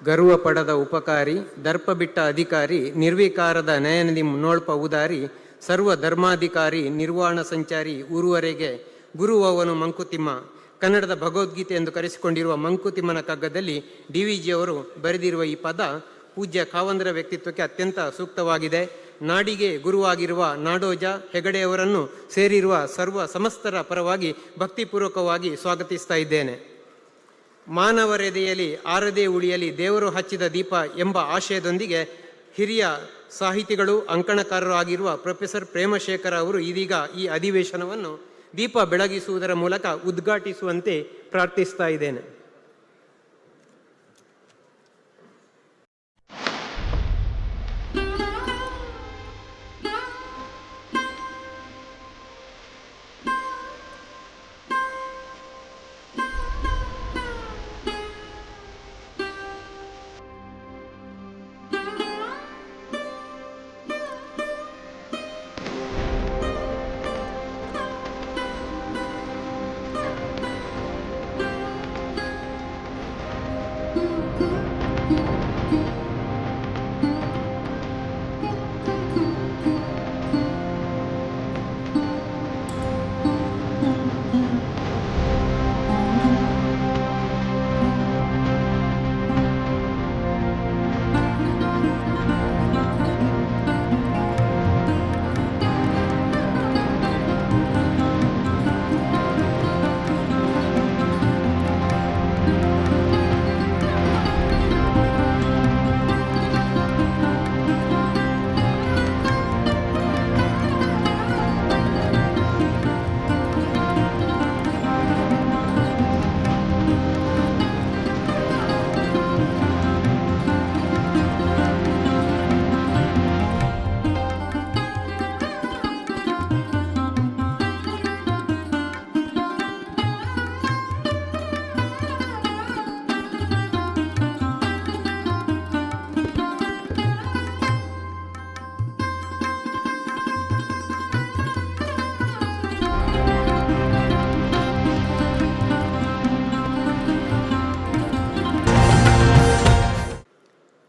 ಗರ್ವ ಪಡದ ಉಪಕಾರಿ, ದರ್ಪ ಬಿಟ್ಟ ಅಧಿಕಾರಿ, ನಿರ್ವಿಕಾರದ ನಯನದಿ ಮುನ್ನೋಳ್ಪ ಉದಾರಿ, ಸರ್ವ ಧರ್ಮಾಧಿಕಾರಿ, ನಿರ್ವಾಣ ಸಂಚಾರಿ, ಊರುವರೆಗೆ ಗುರುವವನು ಮಂಕುತಿಮ್ಮ. ಕನ್ನಡದ ಭಗವದ್ಗೀತೆ ಎಂದು ಕರೆಸಿಕೊಂಡಿರುವ ಮಂಕುತಿಮ್ಮನ ಕಗ್ಗದಲ್ಲಿ DVG ಅವರು ಬರೆದಿರುವ ಈ ಪದ ಪೂಜ್ಯ ಖಾವಂದರ ವ್ಯಕ್ತಿತ್ವಕ್ಕೆ ಅತ್ಯಂತ ಸೂಕ್ತವಾಗಿದೆ. ನಾಡಿಗೆ ಗುರುವಾಗಿರುವ ನಾಡೋಜ ಹೆಗಡೆಯವರನ್ನು ಸೇರಿರುವ ಸರ್ವ ಸಮಸ್ತರ ಪರವಾಗಿ ಭಕ್ತಿಪೂರ್ವಕವಾಗಿ ಸ್ವಾಗತಿಸ್ತಾ ಇದ್ದೇನೆ. ಮಾನವರೆದೆಯಲ್ಲಿ ಆರದೇ ಉಳಿಯಲಿ ದೇವರು ಹಚ್ಚಿದ ದೀಪ ಎಂಬ ಆಶಯದೊಂದಿಗೆ ಹಿರಿಯ ಸಾಹಿತಿಗಳು ಅಂಕಣಕಾರರು ಆಗಿರುವ ಪ್ರೊಫೆಸರ್ ಪ್ರೇಮಶೇಖರ ಅವರು ಇದೀಗ ಈ ಅಧಿವೇಶನವನ್ನು ದೀಪ ಬೆಳಗಿಸುವುದರ ಮೂಲಕ ಉದ್ಘಾಟಿಸುವಂತೆ ಪ್ರಾರ್ಥಿಸ್ತಾ ಇದ್ದೇನೆ.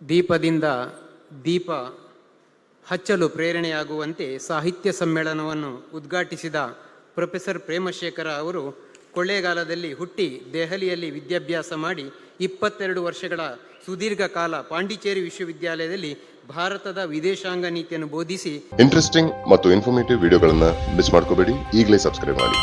ದೀಪದಿಂದ ದೀಪ ಹಚ್ಚಲು ಪ್ರೇರಣೆಯಾಗುವಂತೆ ಸಾಹಿತ್ಯ ಸಮ್ಮೇಳನವನ್ನು ಉದ್ಘಾಟಿಸಿದ ಪ್ರೊಫೆಸರ್ ಪ್ರೇಮಶೇಖರ ಅವರು ಕೊಳ್ಳೇಗಾಲದಲ್ಲಿ ಹುಟ್ಟಿ ದೆಹಲಿಯಲ್ಲಿ ವಿದ್ಯಾಭ್ಯಾಸ ಮಾಡಿ 22 ವರ್ಷಗಳ ಸುದೀರ್ಘ ಕಾಲ ಪಾಂಡಿಚೇರಿ ವಿಶ್ವವಿದ್ಯಾಲಯದಲ್ಲಿ ಭಾರತದ ವಿದೇಶಾಂಗ ನೀತಿಯನ್ನು ಬೋಧಿಸಿ ಇಂಟ್ರೆಸ್ಟಿಂಗ್ ಮತ್ತು ಇನ್ಫಾರ್ಮೇಟಿವ್ ವಿಡಿಯೋಗಳನ್ನು ಮಿಸ್ ಮಾಡ್ಕೋಬೇಡಿ. ಈಗಲೇ ಸಬ್ಸ್ಕ್ರೈಬ್ ಮಾಡಿ.